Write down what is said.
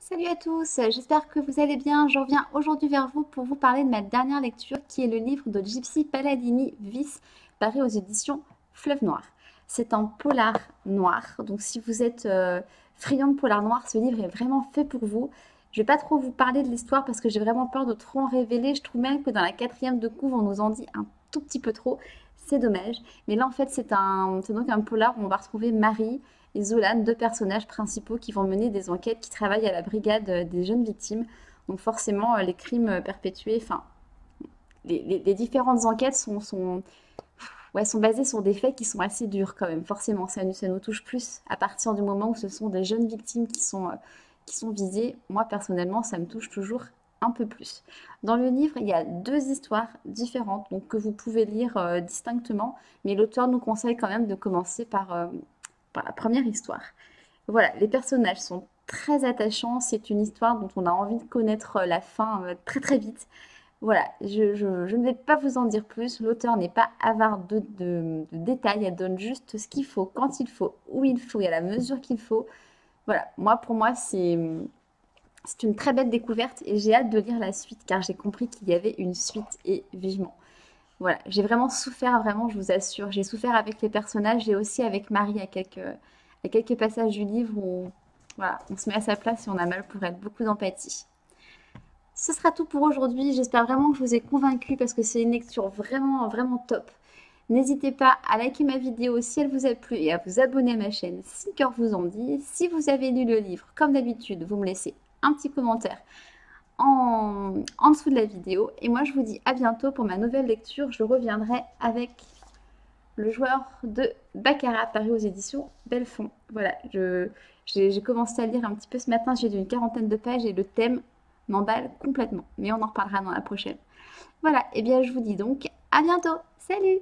Salut à tous, j'espère que vous allez bien. Je reviens aujourd'hui vers vous pour vous parler de ma dernière lecture qui est le livre de Gypsy Paladini Vice, paru aux éditions Fleuve Noir. C'est un polar noir, donc si vous êtes friand de polar noir, ce livre est vraiment fait pour vous. Je vais pas trop vous parler de l'histoire parce que j'ai vraiment peur de trop en révéler. Je trouve même que dans la quatrième de couve, on nous en dit un tout petit peu trop. C'est dommage. Mais là, en fait, c'est donc un polar où on va retrouver Marie et Zolan, deux personnages principaux qui vont mener des enquêtes, qui travaillent à la brigade des jeunes victimes. Donc forcément, les crimes perpétués, enfin, les différentes enquêtes ouais, sont basées sur des faits qui sont assez durs quand même. Forcément, ça nous touche plus à partir du moment où ce sont des jeunes victimes qui sont visées. Moi, personnellement, ça me touche toujours un peu plus. Dans le livre, il y a deux histoires différentes, donc que vous pouvez lire distinctement, mais l'auteur nous conseille quand même de commencer par la première histoire. Voilà, les personnages sont très attachants. C'est une histoire dont on a envie de connaître la fin très très vite. Voilà, je ne vais pas vous en dire plus. L'auteur n'est pas avare de détails. Elle donne juste ce qu'il faut, quand il faut, où il faut et à la mesure qu'il faut. Voilà, pour moi, c'est une très belle découverte et j'ai hâte de lire la suite car j'ai compris qu'il y avait une suite et vivement. Voilà, j'ai vraiment souffert, vraiment, je vous assure. J'ai souffert avec les personnages et aussi avec Marie à quelques passages du livre où voilà, on se met à sa place et on a mal pour elle. Beaucoup d'empathie. Ce sera tout pour aujourd'hui. J'espère vraiment que je vous ai convaincu parce que c'est une lecture vraiment, vraiment top. N'hésitez pas à liker ma vidéo si elle vous a plu et à vous abonner à ma chaîne si le cœur vous en dit. Si vous avez lu le livre, comme d'habitude, vous me laissez un petit commentaire en dessous de la vidéo. Et moi, je vous dis à bientôt pour ma nouvelle lecture. Je reviendrai avec le joueur de Baccarat, paru aux éditions Belfond. Voilà, j'ai commencé à lire un petit peu ce matin, j'ai lu une quarantaine de pages et le thème m'emballe complètement. Mais on en reparlera dans la prochaine. Voilà, et bien je vous dis donc à bientôt. Salut!